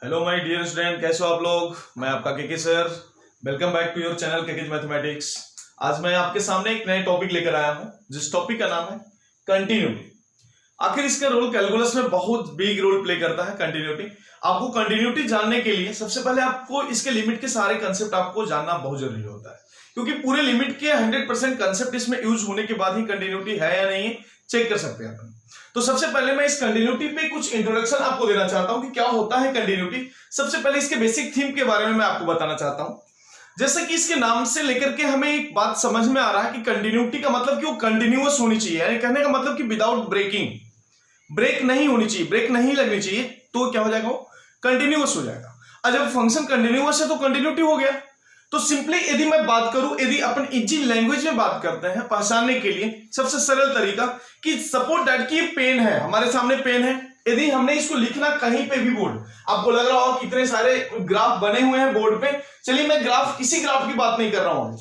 Hello my dear student, कैसे हो आप लोग। मैं आपका KK sir. Welcome back to your channel KK's mathematics. आज मैं आपके सामने एक नए टॉपिक लेकर आया हूं, जिस टॉपिक का नाम है कंटिन्यूटी। आखिर इसका रोल कैलकुलस में बहुत बिग रोल प्ले करता है कंटिन्यूटी। आपको कंटिन्यूटी जानने के लिए सबसे पहले आपको इसके लिमिट के सारे कंसेप्ट आपको जानना बहुत जरूरी होता है, क्योंकि पूरे लिमिट के 100% कंसेप्ट इसमें यूज होने के बाद ही कंटिन्यूटी है या नहीं चेक कर सकते हैं अपन। तो सबसे पहले मैं इस कंटिन्यूटी पे कुछ इंट्रोडक्शन आपको देना चाहता हूं कि क्या होता है कंटिन्यूटी। सबसे पहले इसके बेसिक थीम के बारे में मैं आपको बताना चाहता हूं। जैसे कि इसके नाम से लेकर के हमें एक बात समझ में आ रहा है कि कंटिन्यूटी का मतलब कि वो कंटिन्यूअस होनी चाहिए, यानी कहने का मतलब कि विदाउट ब्रेकिंग, ब्रेक नहीं होनी चाहिए, ब्रेक नहीं लगनी चाहिए, तो क्या हो जाएगा, वो कंटिन्यूअस हो जाएगा। और जब फंक्शन कंटिन्यूअस है तो कंटिन्यूटी हो गया। तो सिंपली यदि मैं बात करूं, यदि अपन इजी लैंग्वेज में बात करते हैं पहचानने के लिए, सबसे सरल तरीका कि सपोज दैट कि पेन है, हमारे सामने पेन है, यदि हमने इसको लिखना कहीं पे भी बोर्ड, आपको लग रहा होगा कितने सारे ग्राफ बने हुए हैं बोर्ड पे। चलिए मैं किसी ग्राफ की बात नहीं कर रहा हूं,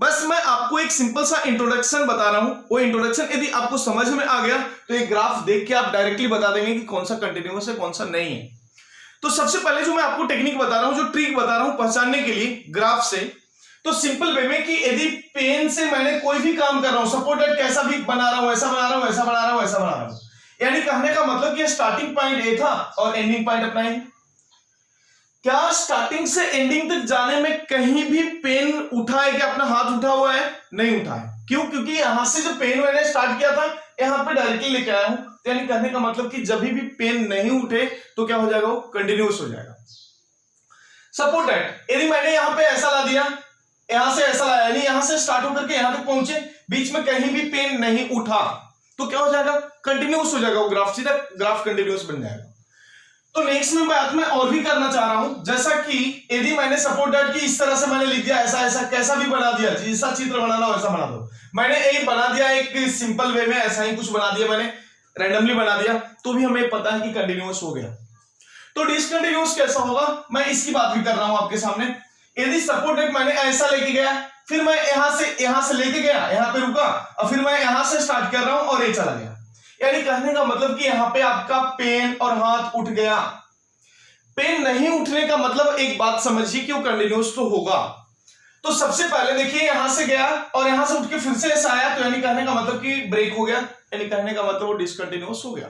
बस मैं आपको एक सिंपल सा इंट्रोडक्शन बता रहा हूं। वो इंट्रोडक्शन यदि आपको समझ में आ गया तो एक ग्राफ देख के आप डायरेक्टली बता देंगे कि कौन सा कंटिन्यूअस है कौन सा नहीं है। तो सबसे पहले जो मैं आपको टेक्निक बता रहा हूं, जो ट्रिक बता रहा हूं पहचानने के लिए ग्राफ से, तो सिंपल वे में कि यदि पेन से मैंने कोई भी काम कर रहा हूं, सपोज दैट कैसा भी बना रहा हूं, ऐसा बना रहा हूं, ऐसा बना रहा हूं, ऐसा बना रहा हूं, यानी कहने का मतलब कि स्टार्टिंग पॉइंट ए था और एंडिंग पॉइंट अपना है। क्या स्टार्टिंग से एंडिंग तक जाने में कहीं भी पेन उठा है, क्या अपना हाथ उठा हुआ है? नहीं उठा है। क्यों? क्योंकि यहां से जो पेन मैंने स्टार्ट किया था यहां पे डायरेक्टली लेके आया हूं, यानी कहने का मतलब कि जब भी पेन नहीं उठे तो क्या हो जाएगा, वो कंटिन्यूअस हो जाएगा। सपोज दैट यदि मैंने यहां पे ऐसा ला दिया, यहां से ऐसा लाया, यानी यहां से स्टार्ट होकर के यहां तक पहुंचे, बीच में कहीं भी पेन नहीं उठा, तो क्या हो जाएगा, कंटिन्यूअस हो जाएगा वो ग्राफ, सीधा ग्राफ कंटिन्यूअस बन जाएगा। तो नेक्स्ट में बात मैं और भी करना चाह रहा हूं, जैसा कि यदि मैंने सपोज दैट कि इस तरह से मैंने लिख दिया, ऐसा ऐसा कैसा भी बना दिया, जैसा चित्र बनाना हो वैसा बना दो, मैंने एक बना दिया, एक सिंपल वे में ऐसा ही कुछ बना दिया, मैंने रैंडमली बना दिया, तो भी हमें पता है कि कंटिन्यूअस हो गया। तो डिसकंटिन्यूअस कैसा होगा, मैं इसकी बात भी कर रहा हूं आपके सामने। यदि सपोज दैट मैंने ऐसा लेके गया, फिर मैं यहां से लेके गया, यहां पे रुका, और फिर मैं यहां से स्टार्ट कर रहा हूं और ये चला गया, यानी कहने का मतलब कि यहां पे आपका पेन और हाथ उठ गया। पेन नहीं उठने का मतलब एक बात समझिए कि वो कंटिन्यूअस तो होगा। तो सबसे पहले देखिए यहां से गया और यहां से उठ के फिर से ऐसा आया, तो यानी कहने का मतलब कि ब्रेक हो गया, यानी कहने का मतलब वो डिसकंटिन्यूअस हो गया।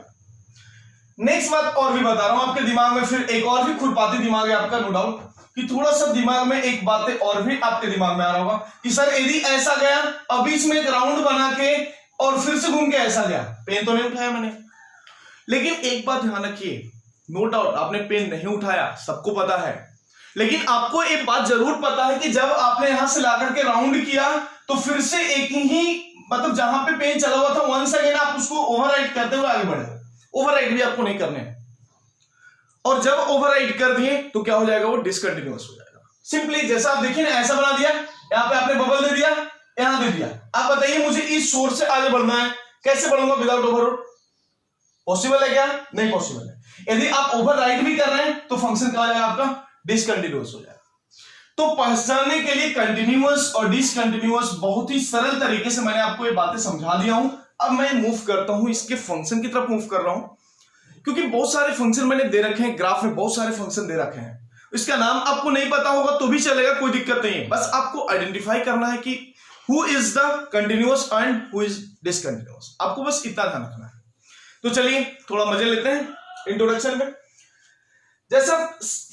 नेक्स्ट बात और भी बता रहा हूं आपके दिमाग में, फिर एक और भी खुरपाती दिमाग है आपका, नो डाउट कि थोड़ा सा दिमाग में एक बातें और भी आपके दिमाग में आ रहा होगा कि सर यदि ऐसा गया और बीच में एक राउंड बना के और फिर से घूम के ऐसा गया, पेन तो नहीं उठाया मैंने। लेकिन एक बात ध्यान रखिए, नो डाउट आपने पेन नहीं उठाया, सबको पता है, लेकिन आपको एक बात जरूर पता है कि जब आपने यहां से ला करके राउंड किया तो फिर से एक ही मतलब जहां पे पेन चला हुआ था वंस अगेन आप उसको ओवरराइट करते हुए आगे बढ़े। ओवरराइट भी आपको नहीं करने हैं, और जब ओवरराइट कर दिए तो क्या हो जाएगा, वो डिसकंटिन्यूअस हो जाएगा। सिंपली जैसा आप देखिए ना, ऐसा बना दिया, यहां पे आपने बबल दे दिया, यहां दे दिया, आप बताइए मुझे इस सोर्स से आगे बढ़ना है, कैसे बढ़ूंगा विदाउट ओवरराइड? पॉसिबल है क्या? नहीं पॉसिबल है। यदि आप ओवरराइड भी कर रहे हैं तो फंक्शन क्या हो जाएगा आपका, डिसकंटिन्यूअस हो जाएगा। तो पहचानने के लिए कंटिन्यूअस और डिसकंटिन्यूअस बहुत ही सरल तरीके से मैंने आपको ये बातें समझा दिया हूं। अब मैं मूव करता हूं, इसके फंक्शन की तरफ मूव कर रहा हूं, क्योंकि बहुत सारे फंक्शन मैंने दे रखे हैं, ग्राफ में बहुत सारे फंक्शन दे रखे हैं। इसका नाम आपको नहीं पता होगा तो भी चलेगा, कोई दिक्कत नहीं है, बस आपको आइडेंटिफाई करना है कि who is the continuous and who is discontinuous, आपको बस इतना ध्यान रखना है। तो चलिए थोड़ा मजे लेते हैं इंट्रोडक्शन में। जैसा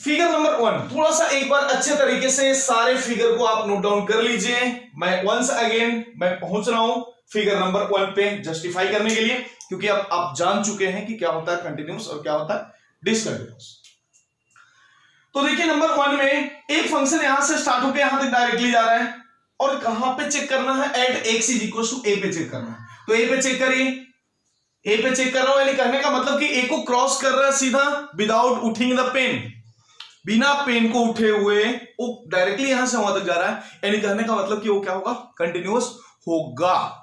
फिगर नंबर 1, थोड़ा सा एक बार अच्छे तरीके से सारे फिगर को आप नोट डाउन कर लीजिए। मैं वंस अगेन मैं पहुंच रहा हूं फिगर नंबर 1 पे जस्टिफाई करने के लिए, क्योंकि अब आप जान चुके हैं कि क्या होता है कंटिन्यूअस और क्या होता है डिसकंटिन्यूअस। तो देखिए नंबर 1 में एक फंक्शन यहां से स्टार्ट होकर यहां तक डायरेक्टली जा रहा है, और कहां पे चेक करना है, at x is equal to a पे चेक करना है। तो ए पे चेक करिए, ए पे चेक कर रहा हूं, यानी कहने का मतलब कि ए को क्रॉस कर रहा है सीधा, विदाउट उठिंग द पेन, बिना पेन को उठे हुए वो डायरेक्टली यहां से वहां तक जा रहा है, यानी कहने का मतलब कि वो क्या होगा, कंटिन्यूअस होगा।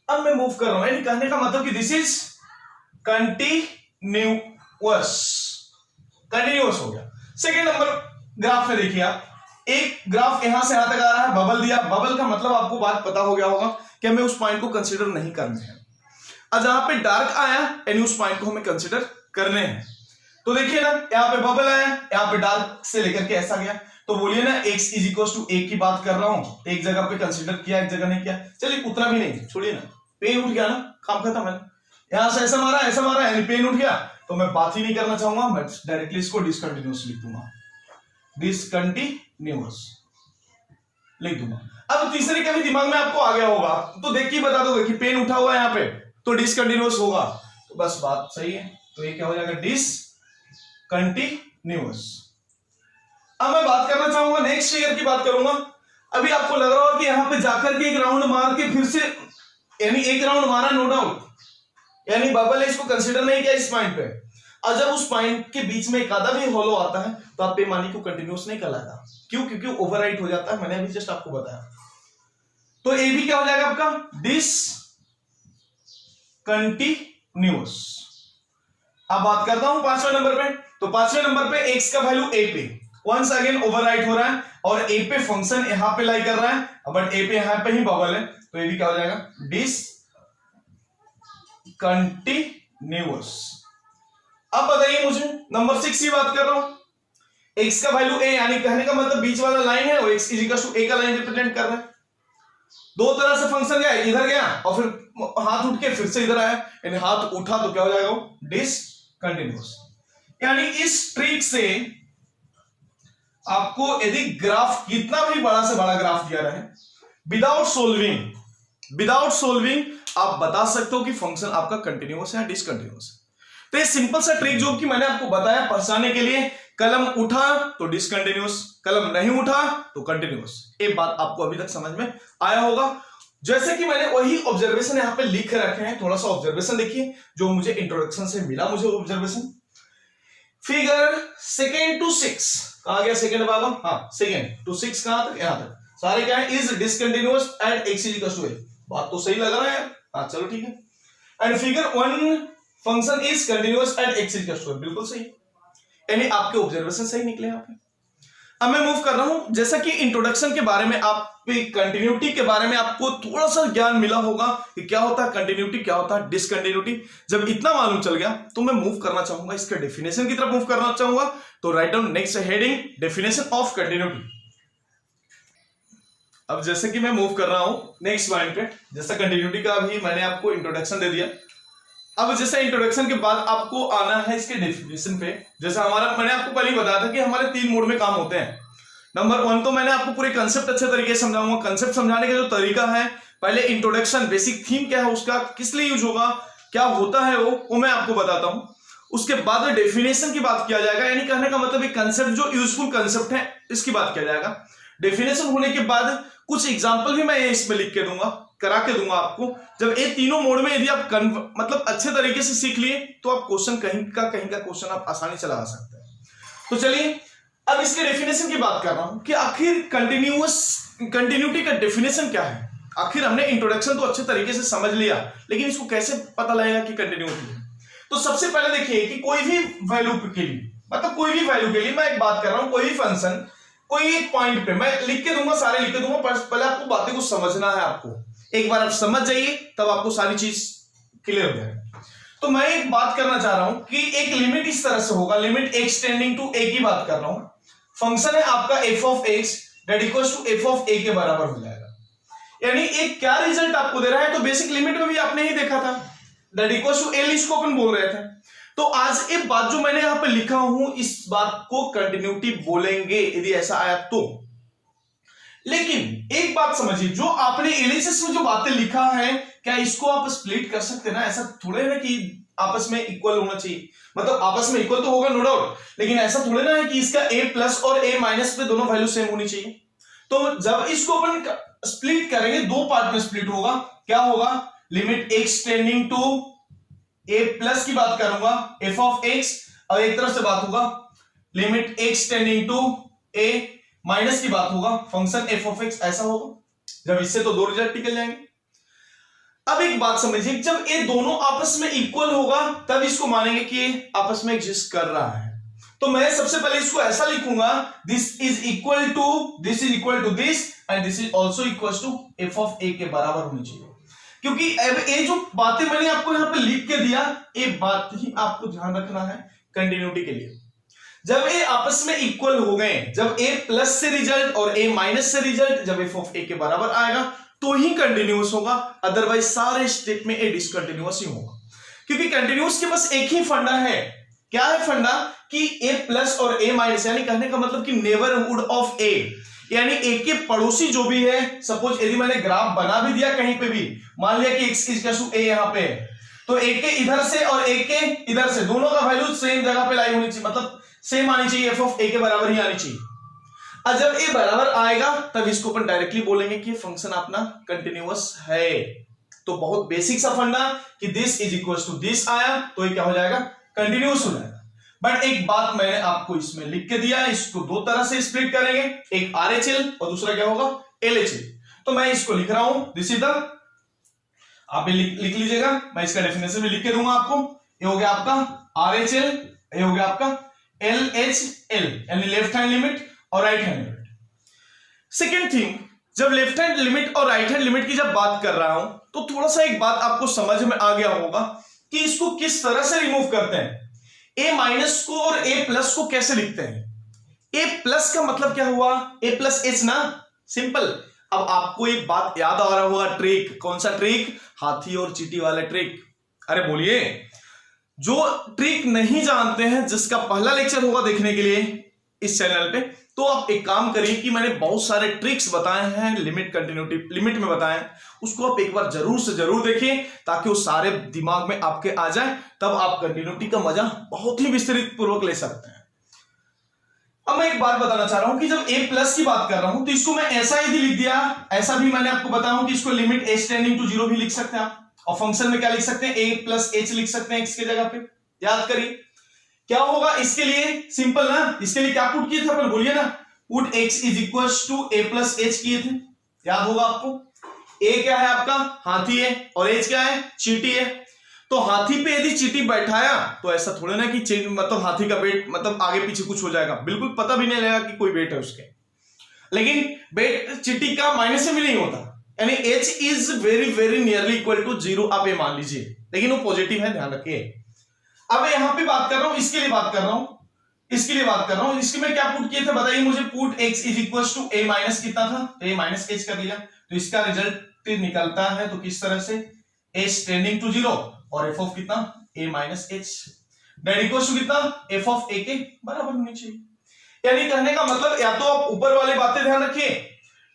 अब मैं मूव कर रहा हूं, यानी कहने का मतलब कि दिस इज कंटिन्यूअस, कंटिन्यूअस हो गया। सेकेंड नंबर ग्राफ में देखिए आप, एक ग्राफ यहां से यहां तक आ रहा है, बबल दिया, बबल का मतलब आपको बात पता हो गया होगा कि हमें उस पॉइंट को कंसीडर नहीं करना है, और जहां पे डार्क आया यानी उस पॉइंट को हमें कंसीडर करने हैं। तो देखिए ना, यहाँ पे बबल आया, यहाँ पे डार्क से लेकर के ऐसा गया, तो बोलिए ना x is equal to a की बात कर रहा हूं, एक जगह पे कंसीडर किया, एक जगह नहीं किया, चलिए उतना भी नहीं, छोड़िए ना, पेन उठ गया ना, काम खत्म है। यहां से ऐसा मारा यानी पेन उठ गया, तो मैं बात ही नहीं करना चाहूंगा, मैं डायरेक्टली इसको डिसकंटिन्यूअस लिख दूंगा, डिसकंटिन्यूअस लिख दूंगा। अब तीसरे का भी दिमाग में आपको आ गया होगा, तो देख के बता दोगे कि पेन उठा हुआ है यहाँ पे, तो डिसकंटिन्यूअस होगा, तो बस बात सही है, तो ये क्या हो जाएगा, डिसकंटिन्यूअस। अब मैं बात करना चाहूंगा नेक्स्ट फिगर की बात करूंगा। अभी आपको लग रहा होगा कि यहां पे जाकर के एक राउंड मार के फिर से, यानी एक राउंड मारा नो डाउट, यानी बबल है, इसको कंसीडर नहीं किया इस पॉइंट पे, और जब उस पॉइंट के बीच में एक आधा भी हॉलो आता है तो आप पेमानी को कंटिन्यूअस नहीं कहलाएगा, क्यों, क्योंकि ओवरराइट हो जाता है, मैंने अभी जस्ट आपको बताया। तो ए भी क्या हो जाएगा आपका, डिसकंटिन्यूअस। अब बात करता हूं पांचवें नंबर पे, तो पांचवें नंबर पे एक्स का वैल्यू ए पे वंस अगेन ओवरराइट हो रहा है, और ए पे फंक्शन यहां पे लाई कर रहा है, बट ए पे यहां पे ही बबल है, तो ये भी क्या हो जाएगा, डिसकंटिन्यूअस। अब बताइए मुझे नंबर 6 की बात कर रहा हूं, x का वैल्यू a, यानी कहने का मतलब बीच वाला लाइन है, और x is equal to a का लाइन रिप्रेजेंट कर रहा है। दो तरह से फंक्शन गया, इधर गया और फिर हाथ उठ के फिर से इधर आया, यानी हाथ उठा तो क्या हो जाएगा, डिसकंटिन्यूअस। यानी इस ट्रिक से आपको यदि ग्राफ कितना भी बड़ा से बड़ा ग्राफ दिया रहे, विदाउट सोल्विंग आप बता सकते हो कि फंक्शन आपका कंटिन्यूअस है या डिसकंटिन्यूअस है। तो ये सिंपल सा ट्रिक जो कि मैंने आपको बताया पहचानने के लिए, कलम उठा तो डिसकंटिन्यूअस, कलम नहीं उठा तो कंटिन्यूअस। ये बात आपको अभी तक समझ में आया होगा। जैसे कि मैंने वही ऑब्जर्वेशन यहां पे लिख रखे हैं, थोड़ा सा ऑब्जर्वेशन देखिए जो मुझे इंट्रोडक्शन से मिला, मुझे ऑब्जर्वेशन फिगर 2 to 6 कहा गया, सेकंड बाबा, हाँ 2 to 6 कहां तक, यहां तक सारे क्या है, is discontinuous at x is equal to a। बात तो सही लग रहा है, हाँ चलो ठीक है। And figure 1 function is continuous at x is equal to a, बिल्कुल सही, यानी आपके ऑब्जर्वेशन सही निकले यहाँ पे। अब मैं मूव कर रहा हूं, जैसा कि इंट्रोडक्शन के बारे में, आप कंटिन्यूटी के बारे में आपको थोड़ा सा ज्ञान मिला होगा कि क्या होता है कंटिन्यूटी, क्या होता है डिसकंटिन्यूटी। जब इतना मालूम चल गया तो मैं मूव करना चाहूंगा इसके डेफिनेशन की तरफ मूव करना चाहूंगा। तो write down next heading, definition of continuity. अब जैसे कि मैं मूव कर रहा हूं नेक्स्ट पॉइंट पे, जैसा कंटिन्यूटी का भी मैंने आपको इंट्रोडक्शन दे दिया, अब जैसे इंट्रोडक्शन के बाद आपको आना है इसके डेफिनेशन पे। जैसा हमारा, मैंने आपको पहले ही बताया था कि हमारे 3 मोड में काम होते हैं। नंबर 1 तो मैंने आपको पूरे कंसेप्ट अच्छे तरीके से समझाऊंगा। कंसेप्ट समझाने का जो तरीका है, पहले इंट्रोडक्शन, बेसिक थीम क्या है उसका, किस लिए यूज होगा, क्या होता है वो मैं आपको बताता हूं। उसके बाद डेफिनेशन की बात किया जाएगा, यानी कहने का मतलब एक कंसेप्ट जो यूजफुल कंसेप्ट है इसकी बात किया जाएगा। डेफिनेशन होने के बाद कुछ एग्जाम्पल भी मैं इसमें लिख के दूंगा, करा के दूंगा आपको। जब ये तीनों मोड में यदि आप मतलब अच्छे तरीके से सीख लिए तो आप क्वेश्चन कहीं का क्वेश्चन आप आसानी से लगा सकते हैं। तो चलिए अब इसके डेफिनेशन की बात कर रहा हूं कि आखिर कंटिन्यूटी का डेफिनेशन क्या है। आखिर हमने इंट्रोडक्शन तो अच्छे तरीके से समझ लिया, लेकिन इसको कैसे पता लगेगा कि कंटिन्यूटी है। तो सबसे पहले देखिए कि कोई भी वैल्यू के लिए, मतलब कोई भी वैल्यू के लिए मैं एक बात कर रहा हूं, कोई भी फंक्शन कोई एक पॉइंट पे, मैं लिख के दूंगा, सारे लिख के दूंगा, पहले आपको बातें को समझना है। आपको एक बार आप समझ जाइए तब आपको सारी चीज क्लियर हो जाएगी। तो मैं एक बात करना चाह रहा हूं कि एक लिमिट इस तरह से होगा, limit x tending to a की बात कर रहा हूं। फंक्शन है आपका f of x that equals to f of a के बराबर हो जाएगा। यानी एक क्या रिजल्ट आपको दे रहा है, तो बेसिक लिमिट में भी आपने ही देखा था, दैट इक्वल्स टू l, इसको अपन बोल रहे थे। तो आज एक बात जो मैंने यहां पे लिखा हूं, इस बात को कंटिन्यूटी बोलेंगे यदि ऐसा आया तो। लेकिन एक बात समझिए, जो आपने एनालिसिस में जो बातें लिखा है, क्या इसको आप स्प्लिट कर सकते हैं ना? ऐसा थोड़े ना कि आपस में इक्वल होना चाहिए, मतलब आपस में इक्वल तो होगा नो डाउट, लेकिन ऐसा थोड़े ना है कि इसका a प्लस और a माइनस पे दोनों वैल्यू सेम होनी चाहिए। तो जब इसको अपन स्प्लिट करेंगे, दो पार्ट में स्प्लिट होगा, क्या होगा, limit x tending to a plus की बात करूंगा f ऑफ x, और एक तरफ से बात होगा limit x tending to a minus की बात होगा फंक्शन f ऑफ x, ऐसा होगा। जब इससे तो दो रिजल्ट निकल जाएंगे। अब एक बात समझिए, जब ये दोनों आपस में इक्वल होगा तब इसको मानेंगे कि ये आपस में एग्जिस्ट कर रहा है। तो मैं सबसे पहले इसको ऐसा लिखूंगा, this is equal to this is equal to this and this is also equal to f of a के बराबर होनी चाहिए। क्योंकि ये जो बातें मैंने आपको यहां पे लिख के दिया, ये बात ही आपको ध्यान रखना है कंटिन्यूटी के लिए। जब ए आपस में इक्वल हो गए, जब ए प्लस से रिजल्ट और ए माइनस से रिजल्ट जब एफ ऑफ ए के बराबर आएगा तो ही कंटिन्यूअस होगा, अदरवाइज सारे स्टेप में ए डिसकंटिन्यूअस ही होगा। क्योंकि कंटिन्यूअस के बस एक ही फंडा है। क्या है फंडा? कि ए प्लस और ए माइनस, यानी कहने का मतलब कि नेबरहुड ऑफ ए, यानी ए के पड़ोसी जो भी है, सपोज यदि मैंने ग्राफ बना भी दिया कहीं पे भी, मान लिया कि x इक्वल टू a यहां पे है, तो a के इधर से और a के इधर से दोनों का वैल्यू सेम जगह पे लाई होनी चाहिए, मतलब सेम आनी चाहिए, f ऑफ a के बराबर ही आनी चाहिए। और जब a बराबर आएगा तब इसको अपन डायरेक्टली बोलेंगे कि फंक्शन अपना कंटिन्यूअस है। तो बहुत बेसिक सा फंडा कि this is equal to this आया तो ये क्या हो जाएगा? कंटिन्यूअस हो जाएगा। बट एक बात मैंने आपको इसमें लिख के दिया है, इसको दो तरह से स्प्लिट करेंगे, एक RHL और दूसरा क्या होगा? LHL। तो मैं इसको लिख रहा हूं, दिस इज द, आप लिख लीजिएगा, मैं इसका डेफिनेशन भी लिख के दूंगा आपको। ये हो गया आपका RHL, ये हो गया आपका LHL, यानी लेफ्ट हैंड लिमिट और right hand limit. Second thing, जब लेफ्ट हैंड लिमिट और राइट हैंड लिमिट की जब बात कर रहा हूं तो थोड़ा सा एक बात आपको समझ में आ गया होगा कि इसको किस तरह से रिमूव करते हैं। ए माइनस को और ए प्लस को कैसे लिखते हैं? ए प्लस का मतलब क्या हुआ? ए प्लस एच ना, सिंपल। अब आपको एक बात याद आ रहा होगा, ट्रिक। कौन सा ट्रिक? हाथी और चींटी वाला ट्रिक। अरे बोलिए, जो ट्रिक नहीं जानते हैं, जिसका पहला लेक्चर होगा देखने के लिए इस चैनल पे, तो आप एक काम करिए कि मैंने बहुत सारे ट्रिक्स बताए हैं लिमिट कंटिन्यूटी लिमिट में बताए हैं, उसको आप एक बार जरूर से जरूर देखिए ताकि वो सारे दिमाग में आपके आ जाए, तब आप कंटिन्यूटी का मजा बहुत ही विस्तृत पूर्वक ले सकते हैं। अब मैं एक बात बताना चाह रहा हूं कि जब a प्लस की बात कर रहा हूं तो इसको मैं ऐसा यदि लिख दिया, ऐसा भी मैंने आपको बताया कि इसको लिमिट h टेंडिंग टू 0 भी लिख सकते हैं आप, और फंक्शन में क्या लिख सकते हैं? a प्लस h लिख सकते हैं x के जगह पे। याद करिए क्या होगा इसके लिए, सिंपल ना। इसके लिए क्या पुट किए थे अपन? बोलिए ना, put x is equal to a plus h किए थे, याद होगा आपको। a क्या है आपका? हाथी है, और h क्या है? चींटी है। तो हाथी पे यदि चींटी बैठाया तो ऐसा थोड़ा ना कि मतलब हाथी का वेट मतलब आगे पीछे कुछ हो जाएगा, बिल्कुल पता भी नहीं लगेगा कि कोई वेट है उसके। लेकिन वेट चींटी का माइनस में भी नहीं होता, यानी h is very very nearly equal to 0, आप ये मान लीजिए, लेकिन वो पॉजिटिव है, ध्यान रखिए। अब यहां पे बात कर रहा हूं, इसके लिए बात कर रहा हूं, इसके लिए बात कर रहा हूं। इसके में क्या पुट किए थे बताइए मुझे? Put x is equal to a minus कितना था? तो a माइनस h कर दिया, तो इसका रिजल्ट निकलता है तो किस तरह से? h टेंडिंग टू 0 और f ऑफ कितना? a minus h, that equal to कितना? f ऑफ a के बराबर होनी चाहिए। यानी कहने का मतलब या तो आप ऊपर वाली बातें ध्यान रखिए,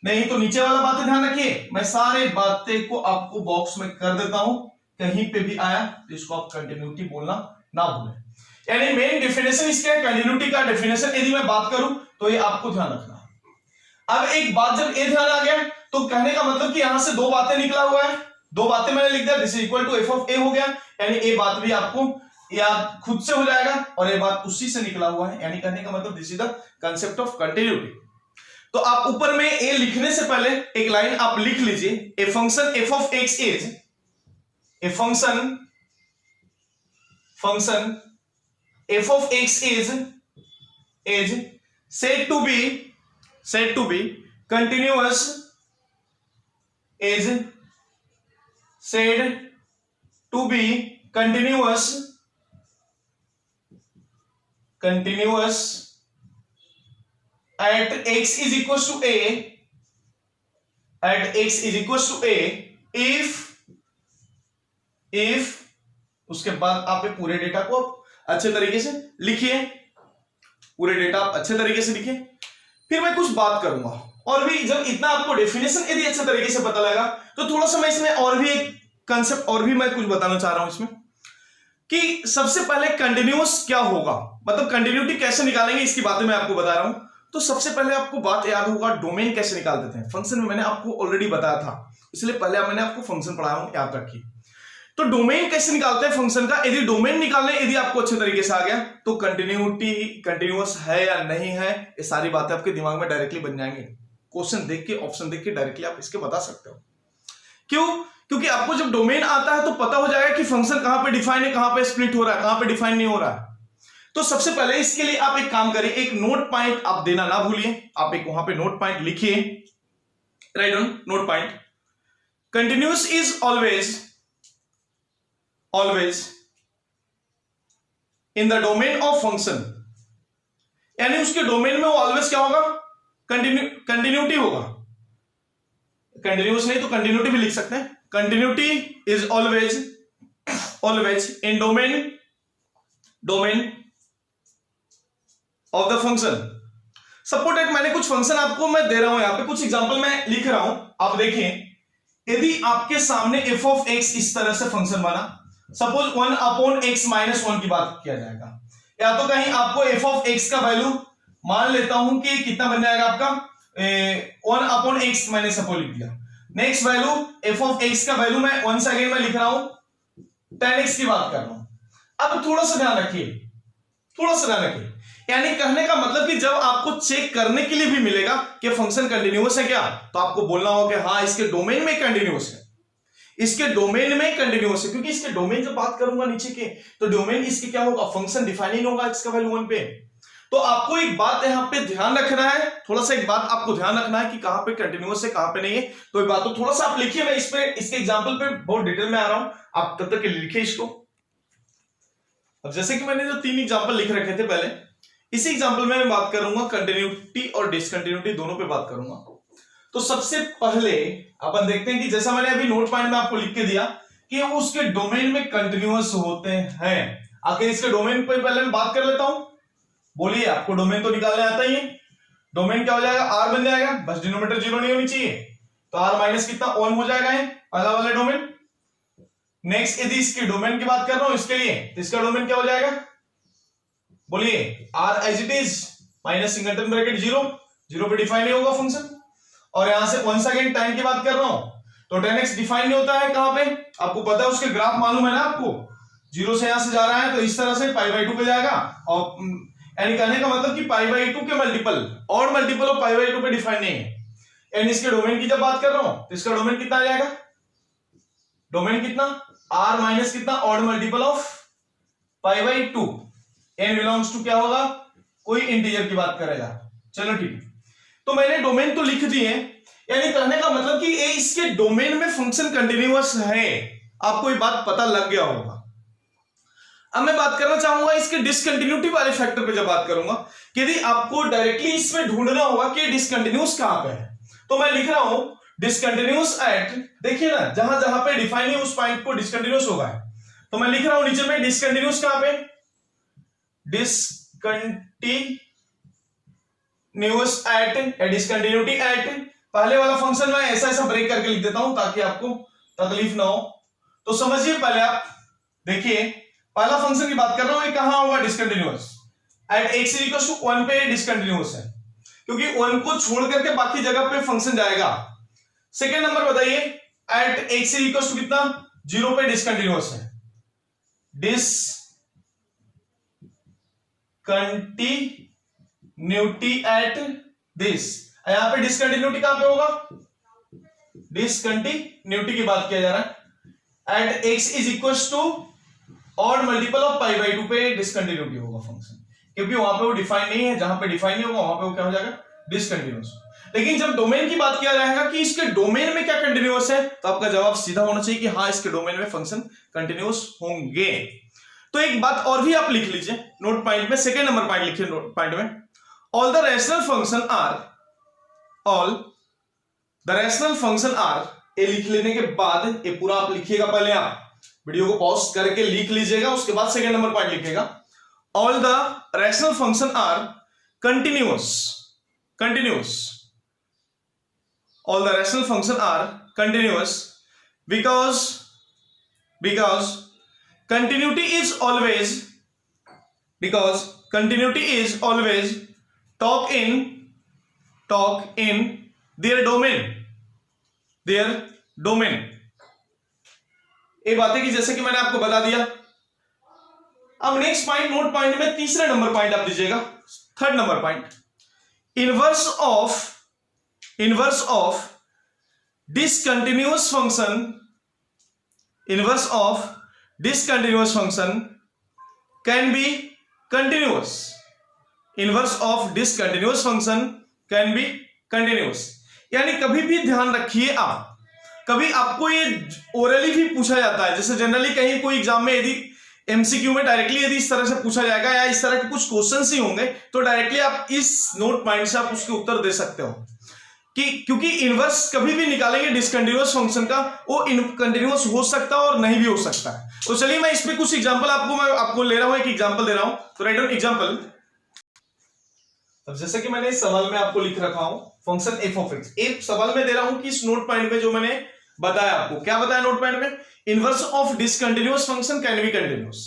नहीं तो नीचे वाला बातें ध्यान रखिए। मैं सारे बातें को आपको बॉक्स में कर देता हूं, कहीं पे भी आया तो इसको आप कंटिन्यूटी बोलना ना भूलें। यानी मेन डेफिनेशन इसका कंटिन्यूटी का डेफिनेशन यदि मैं बात करूं तो ये आपको ध्यान रखना। अब एक बात जब ये ध्यान आ गया तो कहने का मतलब कि यहां से दो बातें निकला हुआ है, दो बातें मैंने लिख दिया, this is equal to f of a हो गया, यानी ये बात भी आपको याद खुद से हो जाएगा और ये बात उसी से निकला हुआ है, यानी कहने का मतलब this is the concept of continuity. तो आप ऊपर में ए लिखने से पहले एक लाइन आप लिख लीजिए, a function F of x is a function f of x is said to be continuous, is said to be continuous at x is equals to a, at x is equals to a if उसके बाद आप पूरे data को अच्छे तरीके से लिखिए, पूरे डेटा आप अच्छे तरीके से लिखिए। फिर मैं कुछ बात करूंगा और भी, जब इतना आपको डेफिनेशन यदि अच्छे तरीके से पता लगा तो थोड़ा सा मैं इसमें और भी एक कंसेप्ट और भी मैं कुछ बताना चाह रहा हूं इसमें, कि सबसे पहले कंटिन्यूअस क्या होगा, मतलब कंटिन्यूटी कैसे निकालेंगे, इसकी बातें मैं आपको बता रहा हूं। तो सबसे पहले आपको बात याद होगा, डोमेन कैसे निकालते थे। फंक्शन में मैंने आपको ऑलरेडी बताया था, इसलिए पहले मैंने आपको फंक्शन पढ़ाया हूं, याद रखिए। तो डोमेन कैसे निकालते हैं फंक्शन का, यदि डोमेन निकालने यदि आपको अच्छे तरीके से आ गया तो कंटिन्यूटी कंटिन्यूअस है या नहीं है, ये सारी बातें आपके दिमाग में डायरेक्टली बन जाएंगे। क्वेश्चन देख के, ऑप्शन देख के डायरेक्टली आप इसके बता सकते हो। क्यों? क्योंकि आपको जब डोमेन आता है तो पता हो जाएगा कि फंक्शन कहां पे डिफाइन है, कहां पे स्प्लिट हो रहा है, कहां पे डिफाइन नहीं हो रहा है। तो सबसे पहले इसके लिए आप एक काम करिए, एक नोट पॉइंट आप देना ना भूलिए, आप एक वहां पे नोट पॉइंट लिखिए, right on note point. Continuous is always in the domain of function, यानी उसके डोमेन में वो ऑलवेज क्या होगा, कंटिन्यूटी होगा। कंटिन्यूस नहीं तो कंटिन्यूटी भी लिख सकते हैं। Continuity is always in domain of the function. Suppose that मैंने कुछ फंक्शन आपको मैं दे रहा हूं, यहां पे कुछ एग्जांपल मैं लिख रहा हूं, आप देखें। यदि आपके सामने f ऑफ x इस तरह से फंक्शन बना, सपोज 1/x-1 की बात किया जाएगा, या तो कहीं आपको f ऑफ x का वैल्यू मान लेता हूं कि कितना बन जाएगा आपका 1/x, मैंने सपोज लिख दिया। Next value f of x का वैल्यू मैं वंस अगेन मैं लिख रहा हूं 10x की बात कर रहा हूं। अब थोड़ा सा ध्यान रखिए, यानी कहने का मतलब कि जब आपको चेक करने के लिए भी मिलेगा कि फंक्शन कंटिन्यूअस है क्या, तो आपको बोलना होगा कि हाँ इसके डोमेन में कंटिन्यूअस है, क्योंकि इसके डोमेन जब बात करूंगा नीचे के, तो डोमेन इसके क्या होगा, फंक्शन डिफाइनिंग होगा इसका वैल्यू 1 पे। तो आपको एक बात यहां पे ध्यान रखना है, थोड़ा सा एक बात आपको ध्यान रखना है कि कहां पे कंटिन्यूअस है कहां पे नहीं है। तो एक बात तो थोड़ा सा आप लिखिए, मैं इसके एग्जांपल पे बहुत डिटेल में आ रहा हूं, आप तब तक लिखिए इसको। अब जैसे कि मैंने जो 3 एग्जांपल लिख रखे थे पहले, इसी एग्जांपल में मैं बात करूंगा कंटिन्यूटी और डिसकंटिन्यूटी दोनों पे बात करूंगा। तो सबसे पहले अपन देखते हैं कि जैसा मैंने अभी नोट पॉइंट में आपको लिख के दिया कि उसके डोमेन में कंटिन्यूअस होते हैं। आखिर इसके डोमेन पे पहले मैं बात कर लेता हूं। बोलिए, आपको डोमेन तो निकालने आता ही है। डोमेन क्या हो जाएगा, आर बन जाएगा, बस डिनोमिनेटर 0 नहीं होनी चाहिए, तो आर माइनस कितना 1 हो जाएगा, है पहला वाला डोमेन। नेक्स्ट यदि इसके डोमेन की बात कर रहा हूं इसके लिए, तो इसका डोमेन क्या हो जाएगा, बोलिए, or as it is minus single bracket 0 पे डिफाइन नहीं होगा फंक्शन। और यहां से वंस अगेन टाइम की बात कर रहा हूं, तो 10x डिफाइन नहीं होता है कहां पे, आपको पता है, उसके ग्राफ मालूम है ना आपको, 0 से यहां से जा रहा है तो इस तरह से π/2 पे जाएगा। और यानी कहने का मतलब कि π/2 के मल्टीपल, ऑड मल्टीपल ऑफ π/2 पे डिफाइन नहीं है। यानी इसके डोमेन की जब बात कर रहा हूं, तो इसका डोमेन कितना आ जाएगा, डोमेन कितना, r माइनस कितना, odd multiple of π/2। n belongs to क्या होगा, कोई इंटीजर की बात करेगा। चलो ठीक है, तो मैंने डोमेन तो लिख दिए, यानी कहने का मतलब कि इसके डोमेन में फंक्शन कंटिन्यूअस है। आपको ये बात पता लग गया होगा। अब मैं बात करना चाहूंगा इसके डिसकंटिन्यूटी वाले फैक्टर पे जब बात करूंगा, कि यदि आपको डायरेक्टली इसमें ढूंढना होगा कि डिसकंटिन्यूअस कहां पे है, तो मैं लिख रहा हूं डिसकंटिन्यूअस एट, देखिए ना, जहां जहां पे डिफाइन है उस पॉइंट को डिसकंटिन्यूअस होगा। तो मैं लिख रहा हूं नीचे में डिसकंटिन्यूअस कहां पे, डिसकंटिन्यूअस एट, डिसकंटिन्यूटी एट, पहले वाला फंक्शन मैं ऐसा ब्रेक करके लिख देता हूं ताकि आपको तकलीफ ना हो। तो समझिए, पहले आप देखिए, पहला फंक्शन की बात कर रहा हूं, ये कहां होगा डिसकंटिन्यूअस, एट x = 1 पे डिसकंटिन्यूअस है, क्योंकि 1 को छोड़ करके बाकी जगह पे फंक्शन जाएगा। सेकंड नंबर बताइए, एट x = कितना, 0 पे डिसकंटिन्यूअस है, डिसकंटिन्यूटी एट दिस, यहां पे डिसकंटिन्यूटी कहां पे होगा, डिसकंटिन्यूटी की बात किया जा रहा है, at x = odd multiple of π/2 पे डिसकंटिन्यूटी होगा फंक्शन, क्योंकि वहां पे वो डिफाइन नहीं है, जहां पे डिफाइन नहीं होगा वहां पे वो क्या हो जाएगा, डिसकंटिन्यूअस। लेकिन जब डोमेन की बात किया जाएगा कि इसके डोमेन में क्या कंटिन्यूअस है, तो आपका जवाब सीधा होना चाहिए कि हाँ इसके डोमेन में फंक्शन कंटिन्यूअस होंगे। तो एक बात और भी आप लिख लीजिए नोट पॉइंट में, सेकेंड नंबर पॉइंट लिखिए नोट पॉइंट में, all the rational function are, ये लिख लेने के बाद ये पूरा आप लिखिएगा, पहले आप वीडियो को पॉज करके लिख लीजिएगा, उसके बाद सेकेंड नंबर पॉइंट लिखिएगा, all the rational function are continuous, all the rational function are continuous because continuity is always talk in their domain। ये बातें कि जैसे कि मैंने आपको बता दिया। अब नेक्स्ट पॉइंट, नोट पॉइंट में तीसरा नंबर पॉइंट आप दीजिएगा, third number point, inverse of discontinuous function can be continuous। Inverse of discontinuous function can be continuous, यानी कभी भी ध्यान रखिए आप, कभी आपको ये ओरली भी पूछा जाता है, जैसे जनरली कहीं कोई एग्जाम में यदि एमसीक्यू में डायरेक्टली यदि इस तरह से पूछा जाएगा या इस तरह के कुछ क्वेश्चंस ही होंगे तो डायरेक्टली आप इस नोट पॉइंट से आप उसके उत्तर दे सकते हो कि क्योंकि इनवर्स कभी भी निकालेंगे डिसकंटिन्यूअस फंक्शन का, वो कंटिन्यूअस हो सकता है और नहीं भी हो सकता है। तो चलिए मैं इस पे कुछ एग्जांपल मैं आपको ले रहा हूं, एक एग्जांपल दे रहा हूं। तो राइट डाउन एग्जांपल। अब जैसे कि मैंने इस सवाल में आपको लिख रखा हूं फंक्शन एफ ऑफ एक्स, एक सवाल में दे रहा हूं कि इस नोट पॉइंट पे जो मैंने बताया आपको, क्या बताया नोट पॉइंट में, inverse of discontinuous function can be continuous.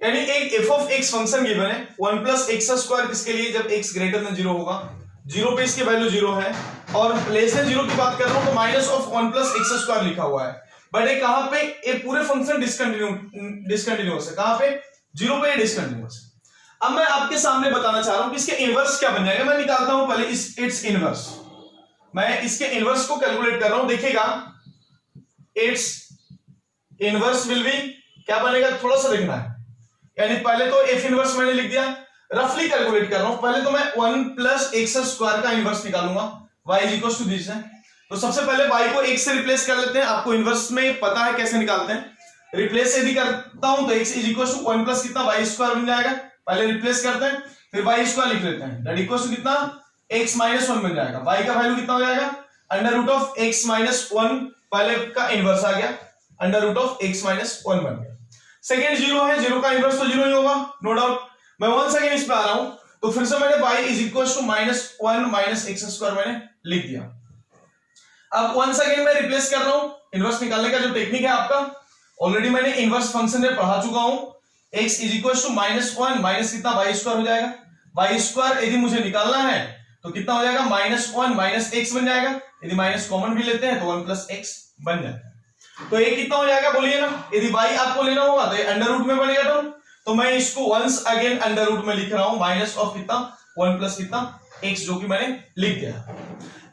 यानी एक F of x function given है 1 प्लस एक्स स्क्वायर, किसके लिए, जब एक्स ग्रेटर देन 0 होगा, 0 पे इसकी वैल्यू 0 है और लेस देन 0 की बात कर रहा हूं तो minus of 1 plus x square लिखा हुआ है। बट ये कहां पे, ये पूरे फंक्शन डिसकंटिन्यूअस है, कहां पे, 0 पे डिसकंटिन्यूअस है। अब मैं आपके सामने बताना चाह रहा हूं कि इसके इनवर्स क्या बन जाएगा। मैं निकालता हूं पहले इट्स इनवर्स, मैं इसके इनवर्स को कैलकुलेट कर रहा हूं। देखिएगा इट्स इनवर्स विल बी, क्या बनेगा, थोड़ा सा देखना है। यानी पहले तो एफ इनवर्स मैंने लिख दिया, रफली कैलकुलेट कर रहा हूं। पहले तो मैं 1 प्लस एक्स स्क्वायर का इनवर्स निकालूंगा, y is equal to this है। तो सबसे पहले y को x से रिप्लेस कर लेते हैं, आपको इनवर्स में पता है कैसे निकालते हैं। रिप्लेस यदि करता हूं तो x is equal to 1 plus कितना, y स्क्वायर बन जाएगा। पहले रिप्लेस करते हैं, फिर y स्क्वायर लिख लेते हैं, दैट इक्वल टू कितना, x माइनस 1 बन जाएगा। y का वैल्यू कितना हो जाएगा, under root of x minus 1, पहले का इनवर्स आ गया, under root of x minus 1 बन गया। सेकेंड 0 है, 0 का इनवर्स तो 0 ही होगा, नो डाउट। मैं 1 सेकेंड इस पे आ रहा हूं, तो फिर से मैंने y is equal to minus 1 minus x square मैंने लिख दिया। अब 1 सेकेंड में रिप्लेस कर रहा हूं, इनवर्स निकालने का जो टेक्निक है आपका ऑलरेडी मैंने इनवर्स फंक्शन में पढ़ा चुका हूं। x is equal to minus 1 minus कितना, y स्क्वायर हो जाएगा। y स्क्वायर यदि मुझे निकालना है तो कितना हो जाएगा, माइनस 1 माइनस एक्स बन जाएगा। यदि माइनस कॉमन भी लेते हैं तो 1 प्लस एक्स बन जाएगा। तो ये कितना हो जाएगा बोलिए ना, यदि y आपको लेना होगा तो अंडर रूट में बनेगा तो मैं इसको वंस अगेन अंडर रूट में लिख रहा हूं, माइनस ऑफ कितना, 1 प्लस कितना x, जो कि मैंने लिख दिया।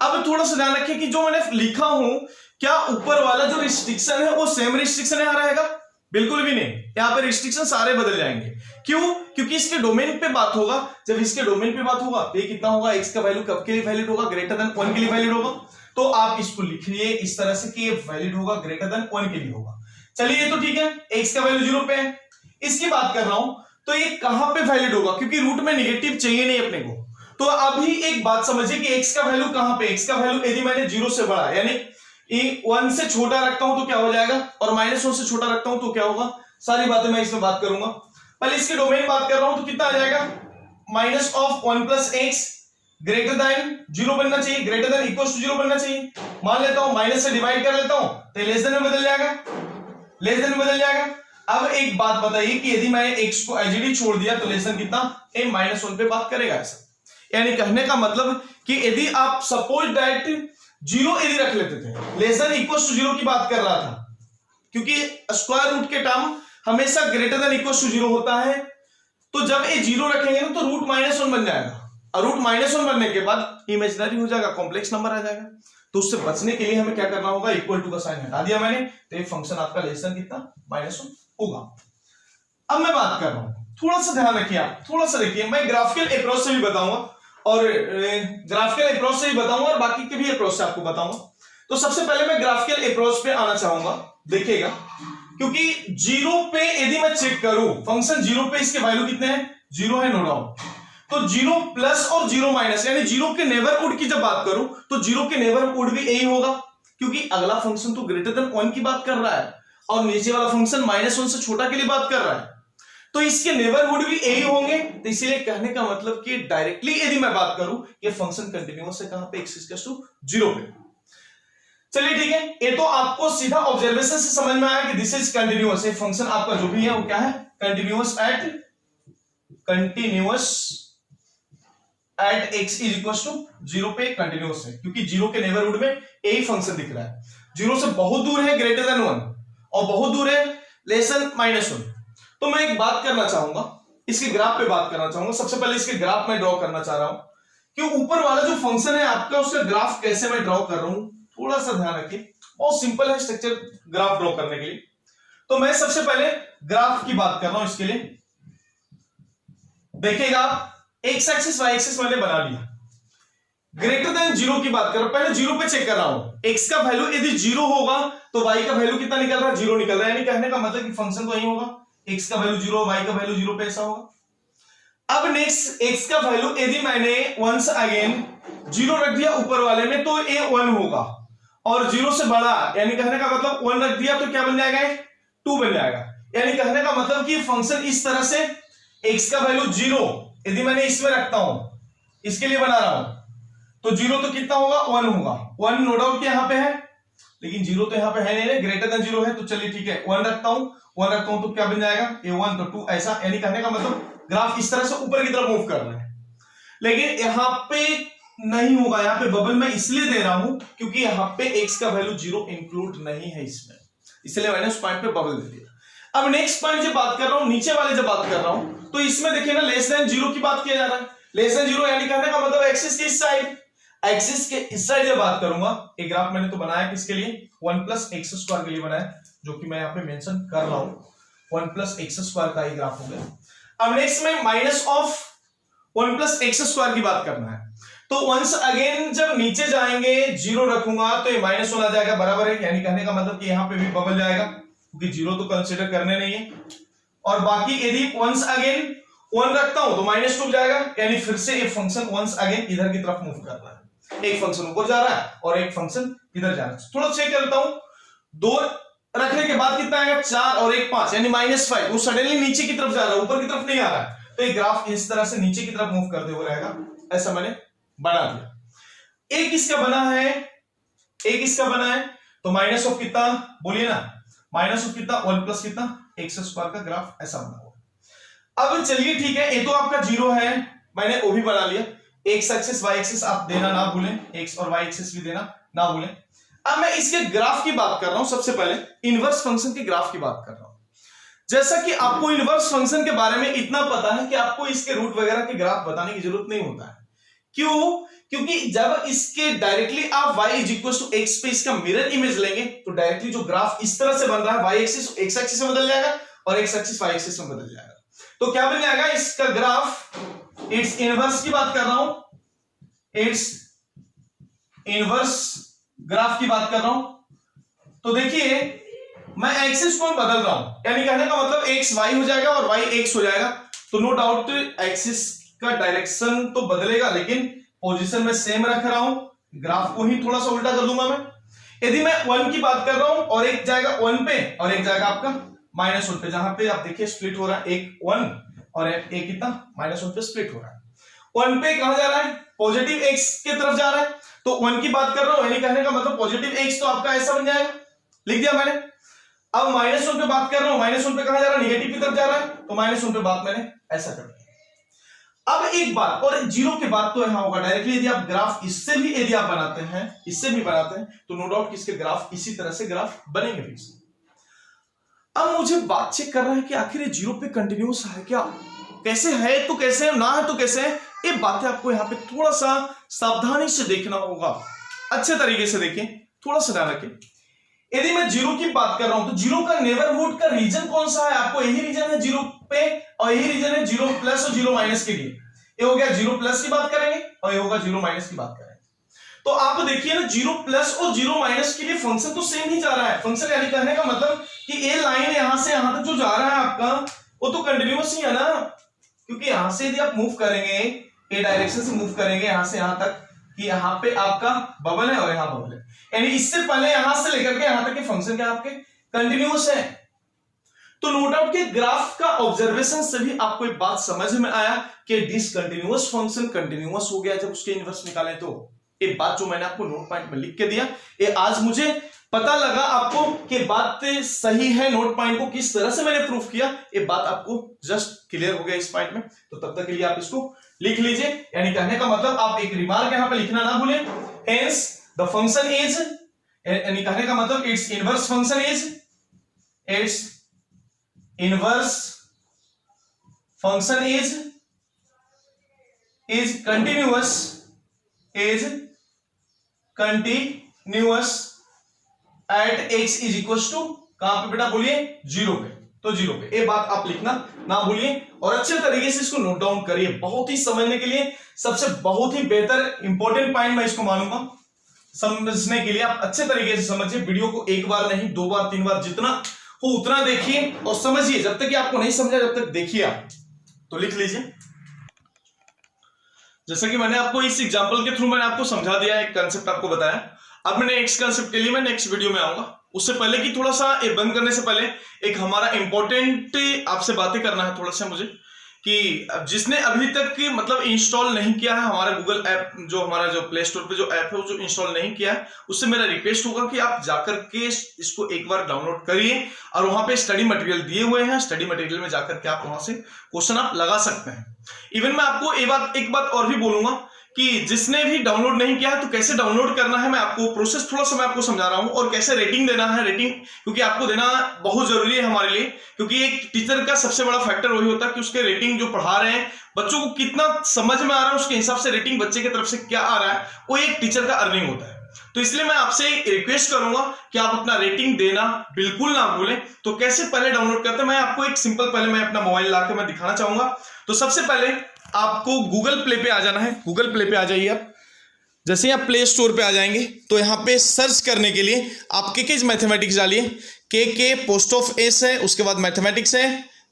अब थोड़ा सा ध्यान रखिए कि जो मैंने लिखा हूं, क्या ऊपर वाला जो रिस्ट्रिक्शन है वो सेम रिस्ट्रिक्शन यहां रहेगा, बिल्कुल भी नहीं। यहां पे रिस्ट्रिक्शन सारे बदल जाएंगे। क्यों, क्योंकि इसके डोमेन पे बात होगा। जब इसके डोमेन पे बात होगा तो ये कितना होगा, x का वैल्यू कब के लिए वैलिड होगा, ग्रेटर देन 1 के लिए वैलिड होगा। तो आप इसको लिखिए इस तरह से कि ये वैलिड होगा ग्रेटर देन 1 के लिए होगा। चलिए ये तो ठीक है, x का वैल्यू 0 पे है। इसकी बात कर रहा हूं तो ये कहां पे वैलिड होगा, क्योंकि रूट में नेगेटिव चाहिए नहीं अपने को। तो अभी एक बात समझिए कि x का वैल्यू कहां पे, x का वैल्यू यदि मैंने 0 से बड़ा यानी 1 से छोटा रखता हूं तो क्या हो जाएगा, और माइनस 1 से छोटा रखता हूं तो क्या होगा, सारी बातें मैं इसमें बात करूंगा। पहले इसके डोमेन बात कर रहा हूं तो कितना आ जाएगा, minus of 1 plus x greater than 0 बनना चाहिए, ग्रेटर देन इक्वल टू 0 बनना चाहिए। मान लेता हूं माइनस से डिवाइड कर लेता हूं तो लेस देन में बदल जाएगा, लेस देन में बदल जाएगा। अब एक बात बताइए कि यदि मैं x को एजडी छोड़ दिया तो लेस देन कितना, a माइनस 1 पे बात करेगा ऐसा। यानी कहने का मतलब कि यदि आप सपोज दैट 0 यदि रख लेते थे, लेस देन इक्वल टू 0 की बात कर रहा था, क्योंकि स्क्वायर रूट के टर्म हमेशा ग्रेटर देन इक्वल टू 0 होता है। तो जब ये 0 रखेंगे ना तो रूट माइनस 1 बन जाएगा, और रूट माइनस 1 बनने के बाद इमेजिनरी हो जाएगा, कॉम्प्लेक्स नंबर आ जाएगा। तो उससे बचने के लिए हमें क्या करना होगा, इक्वल टू का साइन हटा दिया मैंने, तो ये फंक्शन आपका लेस देन कितना, माइनस 1 होगा। अब मैं बात कर रहा हूं, थोड़ा सा ध्यान रखिए आप, थोड़ा सा देखिए, मैं ग्राफिकल अप्रोच से भी बताऊंगा और ग्राफिकल अप्रोच से भी बताऊंगा और बाकी के भी अप्रोच से आपको बताऊंगा। तो सबसे पहले मैं ग्राफिकल अप्रोच पे आना चाहूंगा। देखिएगा, क्योंकि 0 पे यदि मैं चेक करूं फंक्शन 0 पे इसके वैल्यू कितने हैं, 0 है नो डाउट। तो 0 प्लस और 0 माइनस यानी 0 के नेबरहुड की जब बात करूं तो 0 के नेबरहुड भी यही होगा, क्योंकि अगला फंक्शन तो ग्रेटर देन 1 की बात कर रहा है और नीचे वाला फंक्शन माइनस 1 से छोटा के लिए बात कर रहा है, तो इसके नेबरहुड भी यही होंगे। तो इसीलिए कहने का मतलब कि डायरेक्टली यदि मैं बात करूं ये फंक्शन कंटिन्यूअस है, कहां पे, x इक्वल टू 0 पे। चलिए ठीक है, ये तो आपको सीधा ऑब्जर्वेशन से समझ में आया कि दिस इज कंटिन्यूअस। ये फंक्शन आपका जो भी है वो क्या है, continuous at x is equal to 0 पे कंटिन्यूअस है, क्योंकि 0 के नेबरहुड में यही फंक्शन दिख रहा है। 0 से बहुत दूर है ग्रेटर देन 1 और बहुत दूर है लेस देन माइनस 1। तो मैं एक बात करना चाहूंगा, इसके ग्राफ पे बात करना चाहूंगा। सबसे पहले इसके ग्राफ में ड्रॉ करना चाह रहा हूं कि ऊपर वाला जो फंक्शन है आपका उसका ग्राफ कैसे मैं ड्रॉ कर रहा हूं, थोड़ा सा ध्यान रखिए। बहुत सिंपल है स्ट्रक्चर ग्राफ ड्रॉ करने के लिए। तो मैं सबसे पहले ग्राफ की बात कर रहा हूं। इसके लिए देखिएगा, एक्स एक्सिस वाई एक्सिस मैंने बना लिया, ग्रेटर देन 0 की बात कर रहा हूं, पहले 0 पे चेक कर रहा हूं। x का वैल्यू यदि 0 होगा तो y का वैल्यू कितना निकल रहा है, 0 निकल रहा है। यानी कहने का मतलब कि फंक्शन तो यही होगा, x का वैल्यू 0, y का वैल्यू 0 पे ऐसा होगा। अब नेक्स्ट x का वैल्यू यदि मैंने वंस अगेन 0 रख दिया ऊपर वाले में तो ये 1 होगा, और 0 से बड़ा यानी कहने का मतलब 1 रख दिया तो क्या बन जाएगा, 2 बन जाएगा। यानी कहने का मतलब कि फंक्शन इस तरह से x का वैल्यू 0 यदि मैंने इसमें रखता हूं, इसके लिए बना रहा हूं, तो 0 तो कितना होगा, 1 होगा। 1 नो डाउट यहां पे है, लेकिन 0 तो यहां पे है नहीं, ग्रेटर देन 0 है, तो चलिए ठीक है 1 रखता हूं तो क्या बन जाएगा, ये 1 तो 2 ऐसा। यानी कहने का मतलब ग्राफ इस तरह से ऊपर की तरफ मूव कर रहा है। लेकिन यहां पे नहीं होगा, यहां पे बबल मैं इसलिए दे रहा हूं क्योंकि यहां पे x का वैल्यू 0 इंक्लूड नहीं है इसमें, इसलिए मैंने उस पॉइंट पे बबल दे दिया। अब नेक्स्ट पॉइंट जब बात कर रहा हूं, नीचे वाले जब बात कर रहा हूं, तो इसमें देखिए ना लेस देन 0 की बात किया जा रहा है। लेस देन 0 यानी कहने का मतलब एक्सिस के इस साइड, एक्सिस के इस साइड जब बात करूंगा, एक ग्राफ मैंने तो बनाया किसके लिए, 1 प्लस एक्स स्क्वायर के लिए बनाया, जो कि मैं यहां पे मेंशन कर रहा हूं। 1 प्लस एक्स स्क्वायर का ही ग्राफ हो गया। अब नेक्स्ट में minus of 1 plus x square की बात करना है, तो वंस अगेन जब नीचे जाएंगे 0 रखूंगा तो ये माइनस 1 आ जाएगा, बराबर है। यानी कहने का मतलब कि यहां पे भी बबल जाएगा क्योंकि 0 तो कंसीडर करने नहीं है। और बाकी यदि वंस अगेन 1 रखता हूं तो माइनस 2 जाएगा। यानी फिर से ये फंक्शन वंस अगेन इधर की तरफ मूव कर रहा है, एक फंक्शन ऊपर जा रहा है और एक फंक्शन इधर जा रहा है। थोड़ा चेक करता हूं, 2 रखने के बाद कितना आएगा, 4 और 1 5 यानी -5। वो सडनली नीचे की तरफ जा रहा है, ऊपर की तरफ नहीं आ रहा है, तो ये ग्राफ इस तरह से नीचे की तरफ मूव करते हुए रहेगा। ऐसा मैंने बना दिया। एक इसका बना है, एक इसका बना है, तो माइनस ऑफ कितना बोलिए ना, माइनस ऑफ कितना, 1 प्लस कितना एक्स स्क्वायर का ग्राफ ऐसा बना हुआ। अब चलिए ठीक है, ये तो आपका 0 है, मैंने वो भी बना लिया। एक्स एक्सिस वाई एक्सिस आप देना ना भूलें, एक्स और वाई एक्सिस भी देना ना भूलें। अब मैं इसके ग्राफ की बात कर रहा हूं, सबसे पहले इनवर्स फंक्शन के ग्राफ की बात कर रहा हूं। जैसा कि आपको इनवर्स फंक्शन के बारे में इतना पता है कि आपको इसके रूट वगैरह के ग्राफ बताने की जरूरत नहीं होता है। क्यों? क्योंकि जब इसके डायरेक्टली आप y is equal to x पे इसका मिरर इमेज लेंगे तो डायरेक्टली जो ग्राफ इस तरह से बन रहा है, y एक्सिस एक्स एक्सिस में बदल जाएगा और x एक्सिस y एक्सिस में बदल जाएगा। तो क्या बन जाएगा इसका ग्राफ, इट्स इनवर्स की बात कर रहा हूं, इट्स इनवर्स ग्राफ की बात कर रहा हूं। तो देखिए मैं एक्सिस को बदल रहा हूं, यानी कहने का मतलब x y हो जाएगा और y x हो जाएगा। तो नो डाउट एक्सिस का डायरेक्शन तो बदलेगा, लेकिन पोजीशन में सेम रख रहा हूं, ग्राफ को ही थोड़ा सा उल्टा कर दूंगा मैं। यदि मैं 1 की बात कर रहा हूं और एक जाएगा 1 पे और एक जाएगा आपका -1 पे, जहां पे आप देखिए स्प्लिट हो रहा है, एक 1 और एक कितना -1 पे स्प्लिट हो रहा है। 1 पे कहां जा रहा है, पॉजिटिव x की तरफ जा रहा है, तो 1 की बात कर रहा हूं, यानी कहने का मतलब पॉजिटिव x तो आपका ऐसा बन जाएगा, लिख दिया मैंने। अब -1 पे बात कर रहा हूं, -1 पे कहां जा रहा है, निगेटिव की तरफ जा रहा है, तो -1 पे बात मैंने ऐसा कर दिया। अब एक बात, और 0 के बाद तो यहां होगा डायरेक्टली, यदि आप ग्राफ इससे भी यदि आप बनाते हैं, इससे भी बनाते हैं, तो नो डाउट किसके ग्राफ इसी तरह से ग्राफ बनेंगे भी। अब मुझे बात चेक करना है कि आखिर ये 0 पे कंटिन्यूस है क्या, कैसे है तो कैसे है, ना है तो कैसे है, ये बातें आपको यहां पे थोड़ा सा सावधानी से देखना होगा, अच्छे तरीके से देखें, थोड़ा सा ध्यान रखें। यदि मैं 0 की बात कर रहा हूं तो 0 का नेबरहुड का रीजन कौन सा है, आपको यही रीजन है 0 पे और यही रीजन है 0 प्लस और 0 माइनस के लिए। ये हो गया 0 प्लस की बात करेंगे और ये होगा 0 माइनस की बात करेंगे। तो आप देखिए ना 0 प्लस और 0 माइनस के लिए फंक्शन तो सेम ही जा रहा है। फंक्शन यानी कहने का मतलब कि ये लाइन यहां से यहां तक जो जा रहा है आपका वो तो कंटिन्यूअस ही है ना, क्योंकि यहां से यदि आप मूव करेंगे, ए डायरेक्शन से मूव करेंगे यहां से यहां तक, कि यहां पे आपका बबल है और यहां बबल है, यानी इससे पहले यहां से लेकर के यहां तक के फंक्शन क्या आपके कंटिन्यूअस है। तो नो डाउट के ग्राफ का ऑब्जर्वेशन से भी आपको एक बात समझ में आया कि डिसकंटिन्यूअस फंक्शन कंटिन्यूअस हो गया जब उसके इनवर्स निकाले। तो एक बात जो मैंने आपको नोट पॉइंट में लिख के दिया, ये आज मुझे पता लगा आपको कि बात सही है, नोट पॉइंट को किस तरह से मैंने प्रूफ किया, ये बात आपको जस्ट क्लियर हो गया इस पॉइंट में। तो तब तक के लिए आप इसको लिख लीजिए, यानी कहने का मतलब आप एक रिमार्क यहां पे लिखना ना भूलें, हेंस द फंक्शन इज, यानी कहने का मतलब it's inverse function is, it's inverse function is continuous, is continuous at x is equal to, कहां पे बेटा बोलिए 0 पे, तो 0 पे। ये बात आप लिखना ना भूलिए और अच्छे तरीके से इसको नोट डाउन करिए। बहुत ही समझने के लिए सबसे बहुत ही बेहतर इंपॉर्टेंट पॉइंट मैं इसको मानूंगा समझने के लिए। आप अच्छे तरीके से समझिए, वीडियो को एक बार नहीं 2 बार 3 बार जितना वो उतना देखिए और समझिए। जब तक कि आपको नहीं समझा जब तक देखिए आप। तो लिख लीजिए, जैसा कि मैंने आपको इस एग्जांपल के थ्रू मैंने आपको समझा दिया, एक कांसेप्ट आपको बताया। अब मैं नेक्स्ट कांसेप्ट के लिए मैं नेक्स्ट वीडियो में आऊंगा। उससे पहले कि थोड़ा सा ये बंद करने से पहले एक हमारा इंपॉर्टेंट आपसे बातें करना है थोड़ा सा मुझे, कि जिसने अभी तक मतलब इंस्टॉल नहीं किया है हमारा गूगल ऐप, जो हमारा जो प्ले स्टोर पे जो ऐप है वो जो इंस्टॉल नहीं किया है, उससे मेरा रिक्वेस्ट होगा कि आप जाकर के इसको एक बार डाउनलोड करिए और वहां पे स्टडी मटेरियल दिए हुए हैं। स्टडी मटेरियल में जाकर के आप वहां से क्वेश्चन आप लगा सकते हैं। इवन मैं आपको एक बात और भी बोलूंगा कि जिसने भी डाउनलोड नहीं किया है तो कैसे डाउनलोड करना है, मैं आपको प्रोसेस थोड़ा सा मैं आपको समझा रहा हूं, और कैसे रेटिंग देना है। रेटिंग क्योंकि आपको देना बहुत जरूरी है हमारे लिए, क्योंकि एक टीचर का सबसे बड़ा फैक्टर वही होता है कि उसके रेटिंग जो पढ़ा रहे हैं बच्चों को कितना समझ में आ रहा है, उसके हिसाब से रेटिंग बच्चे की तरफ से क्या आ रहा है, वो एक टीचर का अर्निंग होता है। तो इसलिए मैं आपसे रिक्वेस्ट करूंगा कि आप अपना रेटिंग देना बिल्कुल ना भूलें। तो कैसे पहले डाउनलोड करते हैं, मैं आपको एक सिंपल पहले मैं अपना मोबाइल लाके मैं दिखाना चाहूंगा। तो सबसे पहले आपको गूगल प्ले पे आ जाना है। गूगल प्ले पे आ जाइए आप। जैसे आप प्ले स्टोर पे आ जाएंगे तो यहाँ पे सर्च करने के लिए आप केकेज मैथमेटिक्स डालिए। के पोस्ट ऑफ एस है, उसके बाद मैथमेटिक्स है।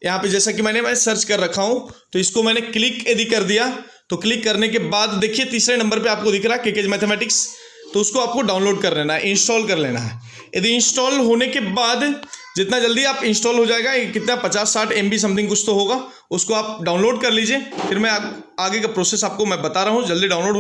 यहाँ पे जैसा कि मैं सर्च कर रखा हूं तो इसको मैंने क्लिक यदि कर दिया तो क्लिक करने के बाद देखिए तीसरे नंबर पे आपको दिख रहा है केकेज मैथमेटिक्स। तो उसको आपको डाउनलोड कर लेना है, इंस्टॉल कर लेना है। यदि इंस्टॉल होने के बाद जितना जल्दी आप इंस्टॉल हो जाएगा, कितना 50-60 MB समथिंग कुछ तो होगा, उसको आप डाउनलोड कर लीजिए। फिर मैं आगे का प्रोसेस आपको मैं बता रहा हूँ, जल्दी डाउनलोड